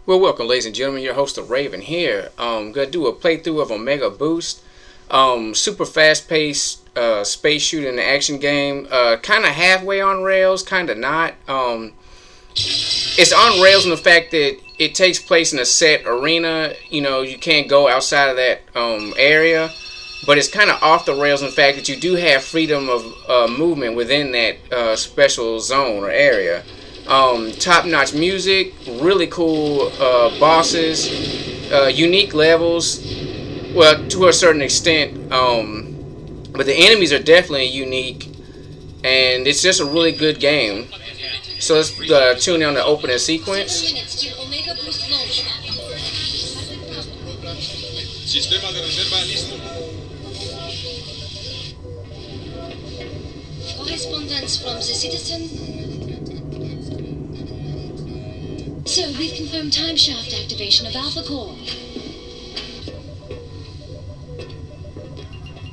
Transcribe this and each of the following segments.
Well, welcome, ladies and gentlemen. Your host, the Raven here. Gonna do a playthrough of Omega Boost. Super fast-paced space shooting action game. Kind of halfway on rails, kind of not. It's on rails in the fact that it takes place in a set arena. You know, you can't go outside of that area. But it's kind of off the rails in the fact that you do have freedom of movement within that special zone or area. Top-notch music, really cool bosses, unique levels, well, to a certain extent, but the enemies are definitely unique, and it's just a really good game. So let's tune in on the opening sequence. Sistema de reserva listo. Correspondence from the citizen. So, we've confirmed time shaft activation of Alpha Core.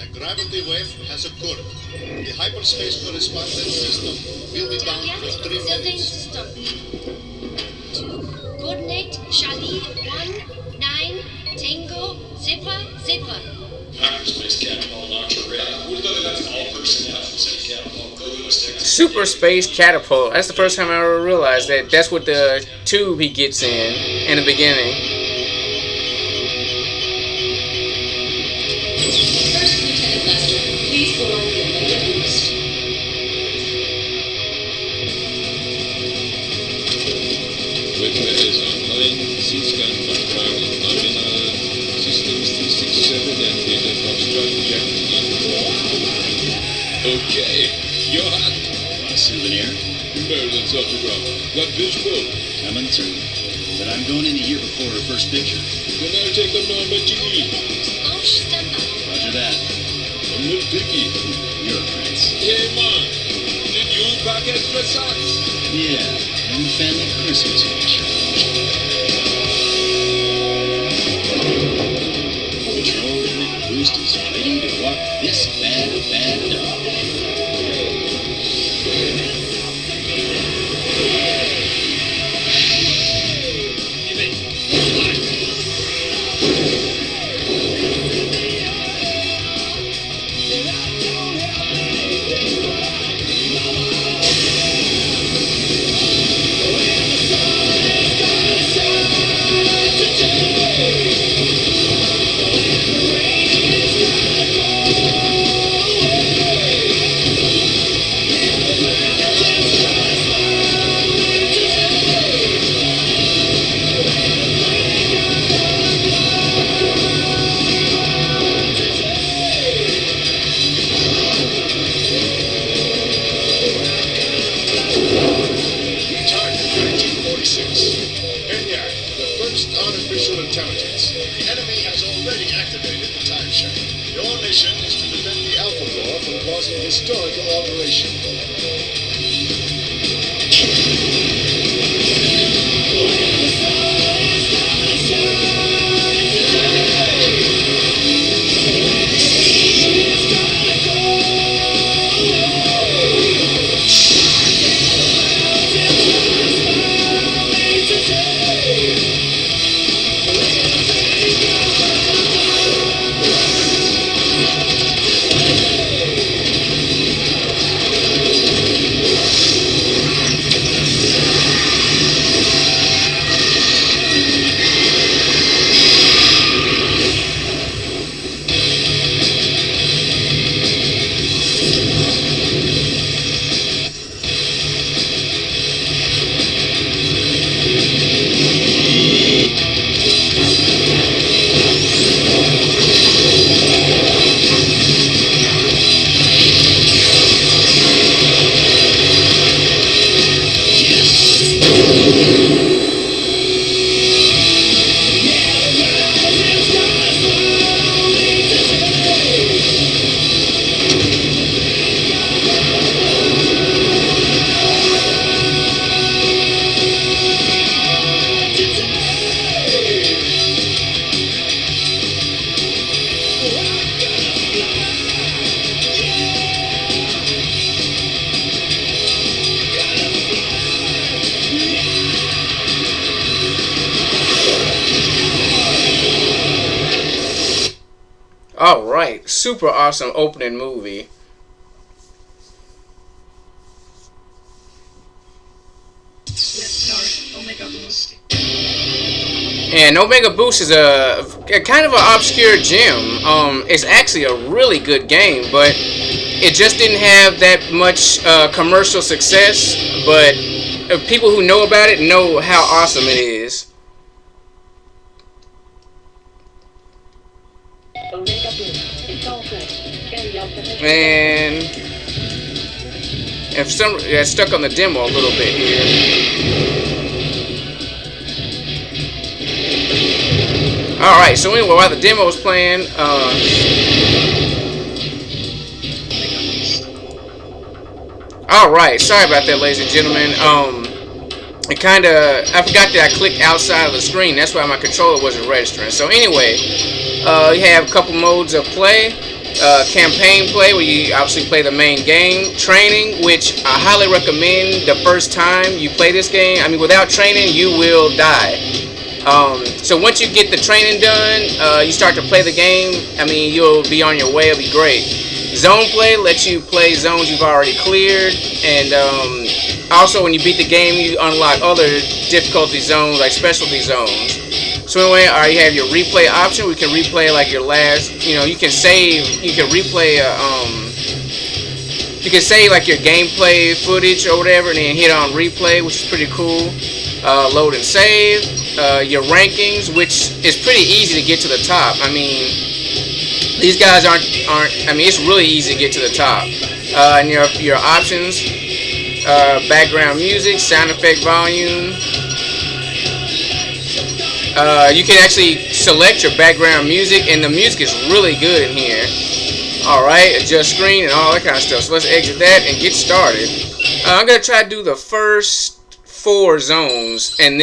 A gravity wave has occurred. The hyperspace correspondence system will be down for 3 minutes. System. Coordinate Charlie 19 Tango Zebra. Hyperspace catapult launcher ready. Urda adelante all personnel. Catapult code Super Space Catapult. That's the first time I ever realized that that's what the tube he gets in the beginning. First Lieutenant Lester, please go on the Omega Boost. Equipment is online. C-scan background is nominal. Systems 367 and data construct checked in. Okay, you're hot. Want a souvenir? Maryland's autograph. Got visual. Coming through. But I'm going in a year before her first picture. Then I'll take a Norma GE. Launch standby. Roger that. A little picky. You're a prince. Hey, Mom. Did you pack extra socks? Yeah, and the family Christmas wish. Control Omega Boost is ready to walk this bad dog. Artificial intelligence. The enemy has already activated the time shaft. Your mission is to prevent the Alpha Core from causing historical alteration. Alright, super awesome opening movie. And Omega Boost is a kind of an obscure gem. It's actually a really good game, but it just didn't have that much commercial success. But people who know about it know how awesome it is. And for some, I stuck on the demo a little bit here. Alright, so anyway, while the demo was playing, alright, sorry about that, ladies and gentlemen. I forgot that I clicked outside of the screen. That's why my controller wasn't registering. So anyway, you have a couple modes of play. Campaign play, where you obviously play the main game. Training, which I highly recommend the first time you play this game. I mean, without training, you will die. So once you get the training done, you start to play the game. I mean, you'll be on your way. It'll be great. Zone play lets you play zones you've already cleared, and also when you beat the game, you unlock other difficulty zones, like specialty zones. So anyway, you have your replay option. We can replay like your last. You can save. You can replay. You can save like your gameplay footage or whatever, and then hit on replay, which is pretty cool. Load and save. Your rankings, which is pretty easy to get to the top. I mean, these guys aren't. I mean, it's really easy to get to the top. And your options, background music, sound effect volume. You can actually select your background music, and the music is really good in here. Alright, adjust screen and all that kind of stuff. So let's exit that and get started. I'm going to try to do the first 4 zones in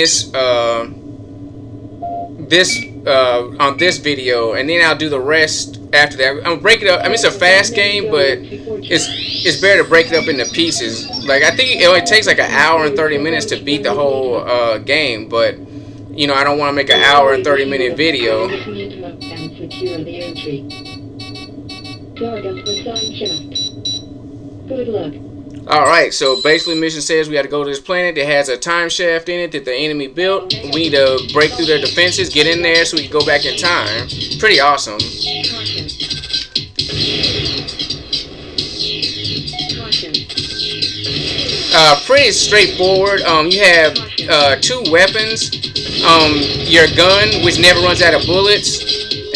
on this video, and then I'll do the rest after that. I'm gonna break it up. I mean, it's a fast game, but it's better to break it up into pieces. Like, I think it only takes like an hour and 30 minutes to beat the whole game, but I don't want to make an hour and 30-minute video. Good luck. Alright, so basically mission says we got to go to this planet that has a time shaft in it that the enemy built. We need to break through their defenses, get in there so we can go back in time. Pretty awesome. Pretty straightforward. You have 2 weapons. Your gun, which never runs out of bullets.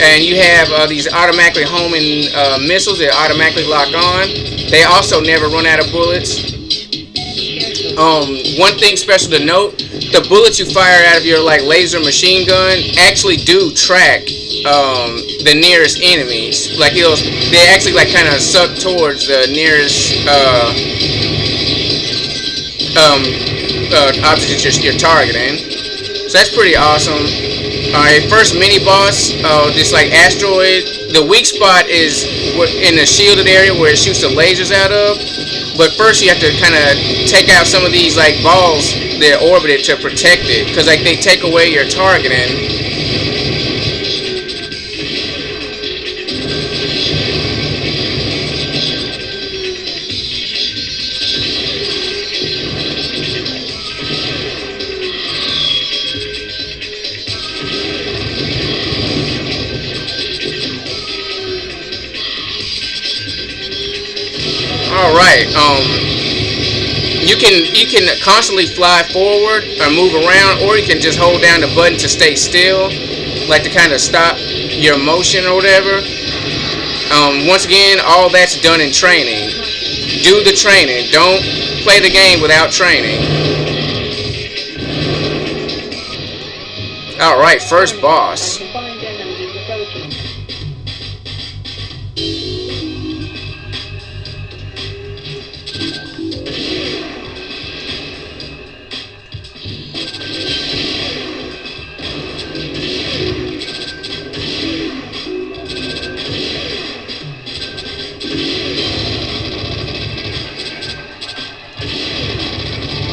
And you have these automatically homing missiles that automatically lock on. They also never run out of bullets. One thing special to note, the bullets you fire out of your laser machine gun actually do track the nearest enemies. Like they actually kind of suck towards the nearest object that you're targeting. So that's pretty awesome. Alright, first mini boss, this asteroid. The weak spot is in the shielded area where it shoots the lasers out of. But first you have to kind of take out some of these balls that orbit it to protect it, because they take away your targeting. Alright, you can constantly fly forward or move around, or you can just hold down the button to stay still, to kind of stop your motion or whatever. Once again, all that's done in training. Do the training. Don't play the game without training. Alright, first boss.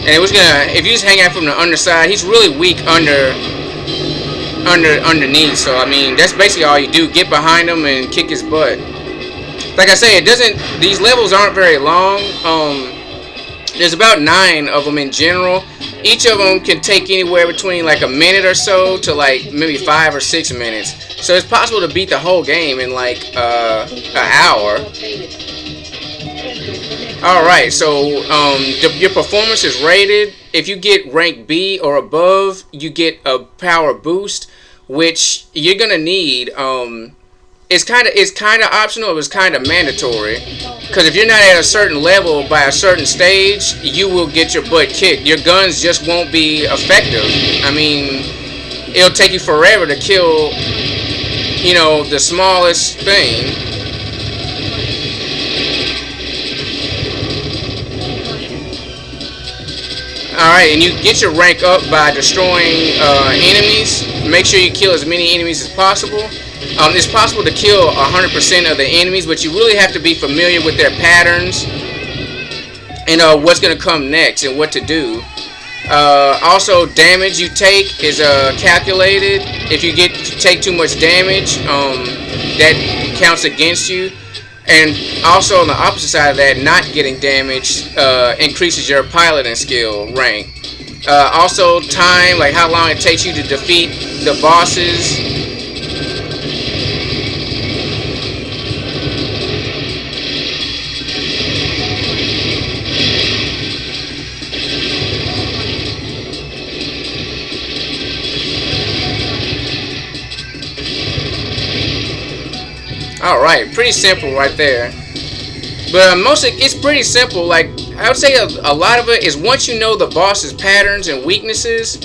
And it was if you just hang out from the underside, he's really weak under underneath. So I mean, that's basically all you do. Get behind him and kick his butt. Like I say, it doesn't. These levels aren't very long. There's about 9 of them in general. Each of them can take anywhere between like a minute or so to like maybe 5 or 6 minutes. So it's possible to beat the whole game in like an hour. Alright, so your performance is rated. If you get rank B or above, you get a power boost, which you're gonna need. It's kind of optional. It's kind of mandatory, because if you're not at a certain level by a certain stage, you will get your butt kicked. Your guns just won't be effective. I mean, it'll take you forever to kill, you know, the smallest thing. Alright, and you get your rank up by destroying enemies. Make sure you kill as many enemies as possible. It's possible to kill 100% of the enemies, but you really have to be familiar with their patterns and what's going to come next and what to do. Also, damage you take is calculated. If you take too much damage, that counts against you. And also on the opposite side of that, not getting damage increases your piloting skill rank. Also, time, like how long it takes you to defeat the bosses. Alright, pretty simple right there. But mostly it's pretty simple. Like, I would say a lot of it is once you know the boss's patterns and weaknesses,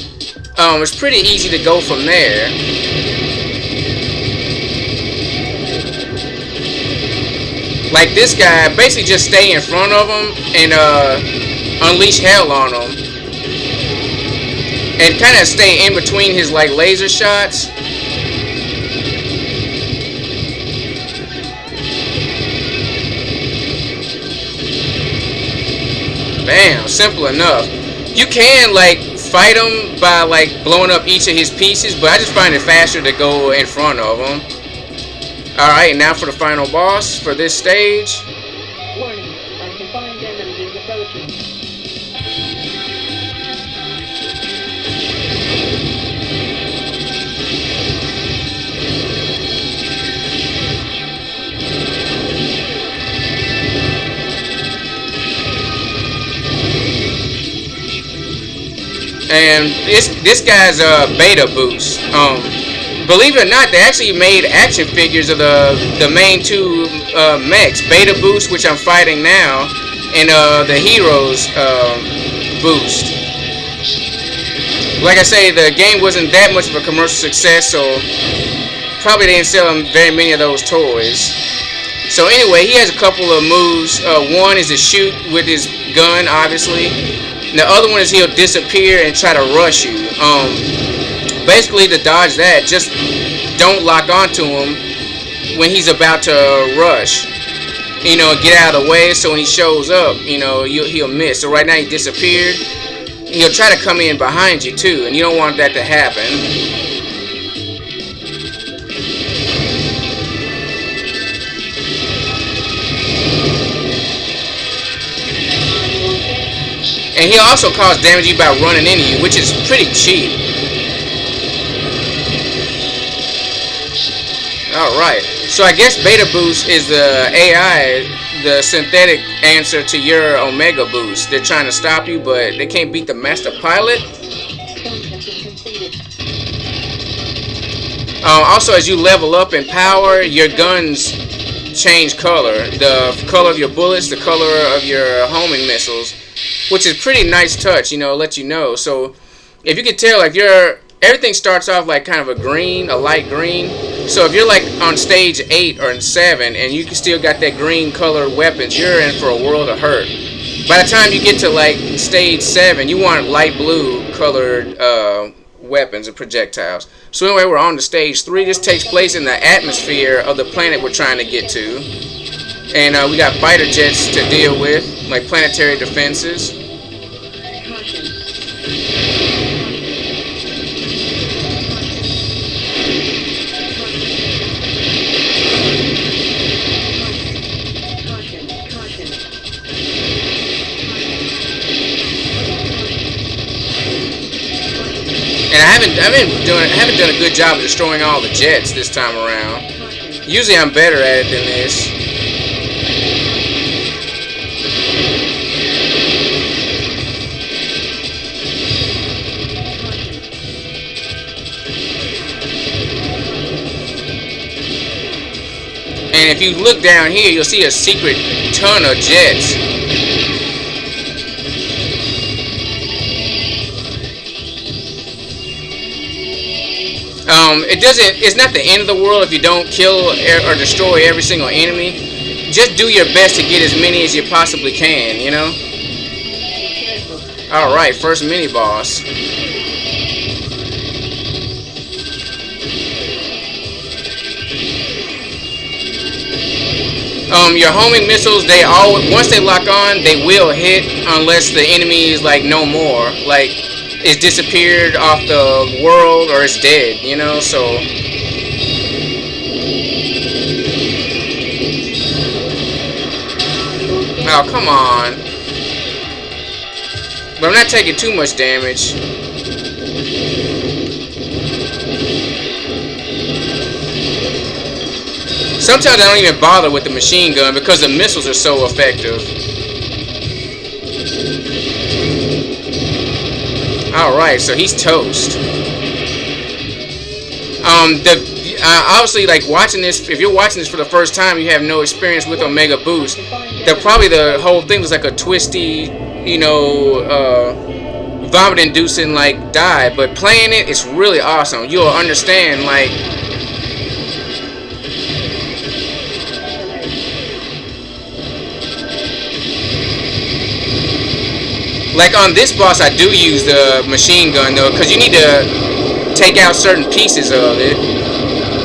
it's pretty easy to go from there. Like this guy, basically just stay in front of him and unleash hell on him. And kind of stay in between his like laser shots. Bam, simple enough. You can like fight him by like blowing up each of his pieces, but I just find it faster to go in front of him. Alright, now for the final boss for this stage. Warning, unconfined enemies approaching. And this guy's beta boost. Believe it or not, they actually made action figures of the main 2 mechs. Beta boost, which I'm fighting now, and the heroes boost. Like I say, the game wasn't that much of a commercial success, so probably didn't sell him very many of those toys. So anyway, he has a couple of moves. One is to shoot with his gun, obviously. The other one is he'll disappear and try to rush you. Basically, to dodge that, just don't lock onto him when he's about to rush. You know, get out of the way so when he shows up, you know, he'll miss. So right now he disappeared. He'll try to come in behind you too, and you don't want that to happen. And he'll also cause damage by running into you, which is pretty cheap. Alright, so I guess Beta Boost is the AI, the synthetic answer to your Omega Boost. They're trying to stop you, but they can't beat the Master Pilot. Also, as you level up in power, your guns change color. The color of your bullets, the color of your homing missiles. Which is pretty nice touch, you know, let you know. So if you can tell, like everything starts off like kind of a green, a light green. So if you're like on stage 8 or 7 and you can still got that green colored weapons, you're in for a world of hurt. By the time you get to like stage 7, you want light blue colored weapons and projectiles. So anyway, we're on to stage 3. This takes place in the atmosphere of the planet we're trying to get to. And we got fighter jets to deal with, like planetary defenses. And I haven't done a good job of destroying all the jets this time around. Usually I'm better at it than this. And if you look down here, you'll see a secret ton of jets. It's not the end of the world if you don't kill or destroy every single enemy. Just do your best to get as many as you possibly can, you know? Alright, first mini boss. Your homing missiles, once they lock on, they will hit unless the enemy is like no more. Like, it's disappeared off the world or it's dead, you know, so. Oh, come on. But I'm not taking too much damage. Sometimes I don't even bother with the machine gun because the missiles are so effective. Alright, so he's toast. Obviously, like watching this, if you're watching this for the first time, you have no experience with Omega Boost. Probably the whole thing was like a twisty, you know, vomit-inducing like dive. But playing it, it's really awesome. You'll understand like. Like on this boss, I do use the machine gun though, because you need to take out certain pieces of it.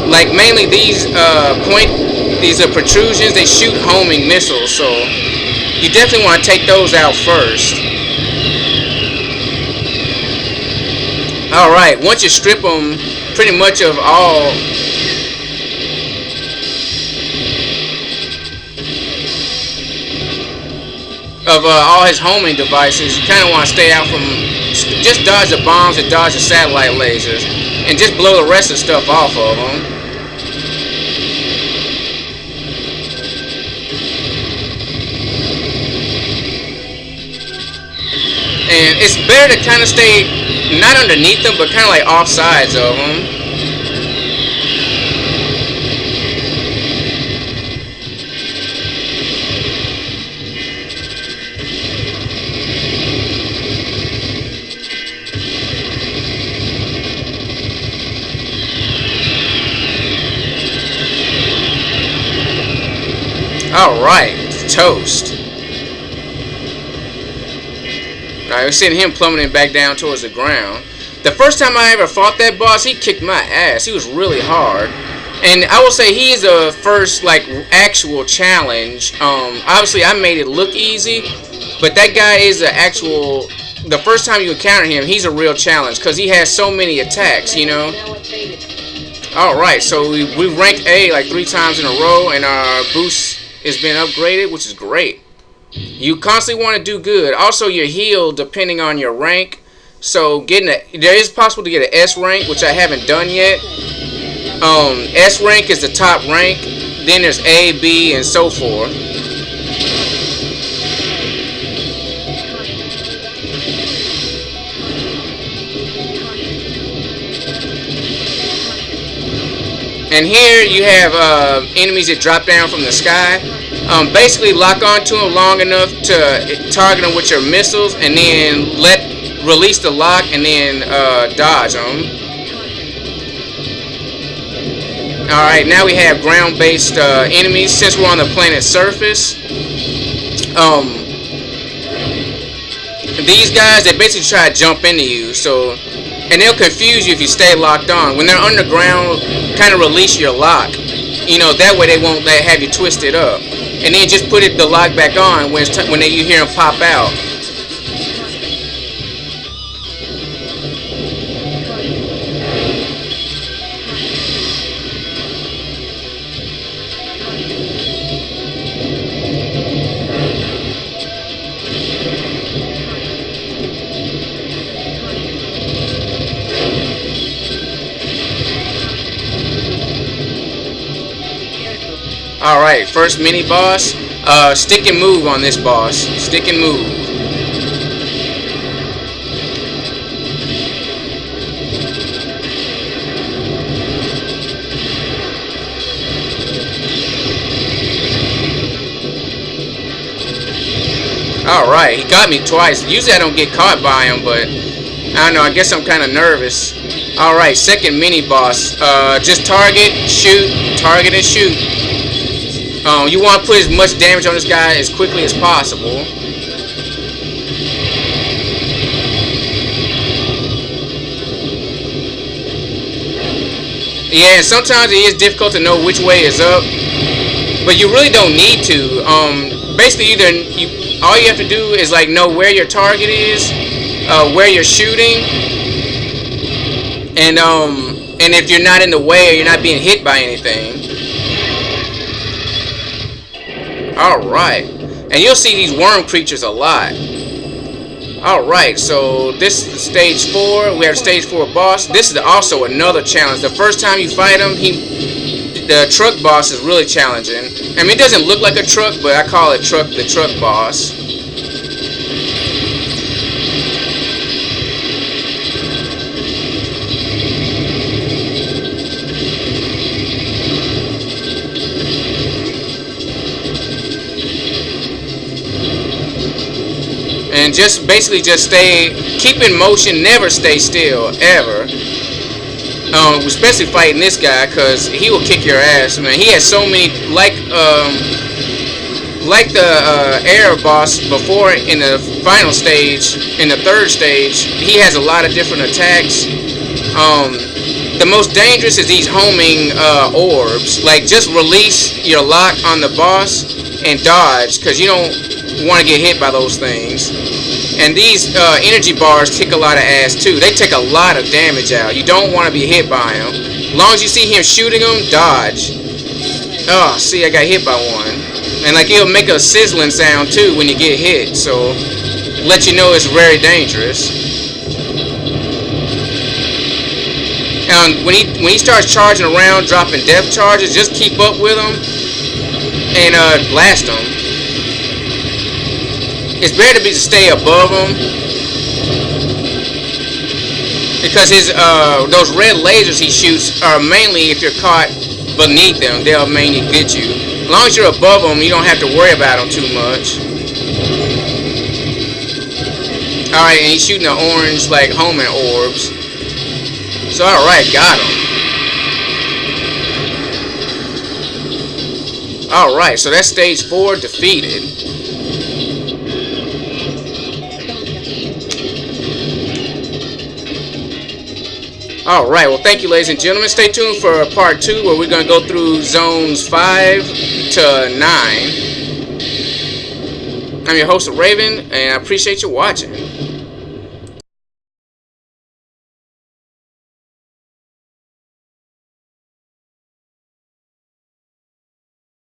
Like mainly these protrusions, they shoot homing missiles, so you definitely want to take those out first. Alright, once you strip them pretty much of all his homing devices, you kind of want to stay out from, just dodge the bombs and dodge the satellite lasers, and just blow the rest of the stuff off of them. And it's better to kind of stay not underneath them, but kind of like off sides of them. Alright, toast. Alright, we're seeing him plummeting back down towards the ground. The first time I ever fought that boss, he kicked my ass. He was really hard. And I will say he is a first, like, actual challenge. Obviously, I made it look easy. But that guy is an actual... The first time you encounter him, he's a real challenge. Because he has so many attacks, you know. Alright, so we ranked A like 3 times in a row. And our boost has been upgraded, which is great. You constantly want to do good. Also, your heal depending on your rank. So there is possible to get an S rank, which I haven't done yet. S rank is the top rank. Then there's A, B, and so forth. And here you have enemies that drop down from the sky. Basically lock onto them long enough to target them with your missiles, and then release the lock, and then dodge them. Alright, now we have ground-based enemies since we're on the planet's surface. These guys, they basically try to jump into you, and they'll confuse you if you stay locked on. When they're underground, kind of release your lock. You know, that way they won't have you twisted up. And then just put the lock back on when you hear them pop out. Alright, first mini boss. Stick and move on this boss. Stick and move. Alright, he got me twice. Usually I don't get caught by him, but I don't know, I guess I'm kind of nervous. Alright, second mini boss. Just target, shoot, target and shoot. You want to put as much damage on this guy as quickly as possible. Yeah, and sometimes it is difficult to know which way is up, but you really don't need to. Basically, all you have to do is like know where your target is, where you're shooting, and if you're not in the way or you're not being hit by anything. Alright, and you'll see these worm creatures a lot. Alright, so this is stage 4. We have stage 4 boss. This is also another challenge. The first time you fight him, the truck boss is really challenging. I mean, it doesn't look like a truck, but I call it the truck boss. And just basically keep in motion, never stay still, ever. Especially fighting this guy, because he will kick your ass, man. He has so many, like the air boss before in the final stage, in the third stage, he has a lot of different attacks. The most dangerous is these homing orbs. Like, just release your lock on the boss and dodge, because you don't want to get hit by those things. And these energy bars kick a lot of ass too. They take a lot of damage out. You don't want to be hit by them. As long as you see him shooting them, dodge. Oh, see, I got hit by one. And like, it'll make a sizzling sound too when you get hit, so let you know it's very dangerous. And when he starts charging around, dropping death charges, just keep up with him and blast him. It's better to stay above him, because his those red lasers he shoots are mainly, if you're caught beneath them, they'll mainly get you. As long as you're above them, you don't have to worry about them too much. Alright, and he's shooting the orange, like, homing orbs. So, alright, got him. Alright, so that's stage 4 defeated. Alright, well, thank you, ladies and gentlemen. Stay tuned for part 2, where we're going to go through zones 5 to 9. I'm your host, Raven, and I appreciate you watching.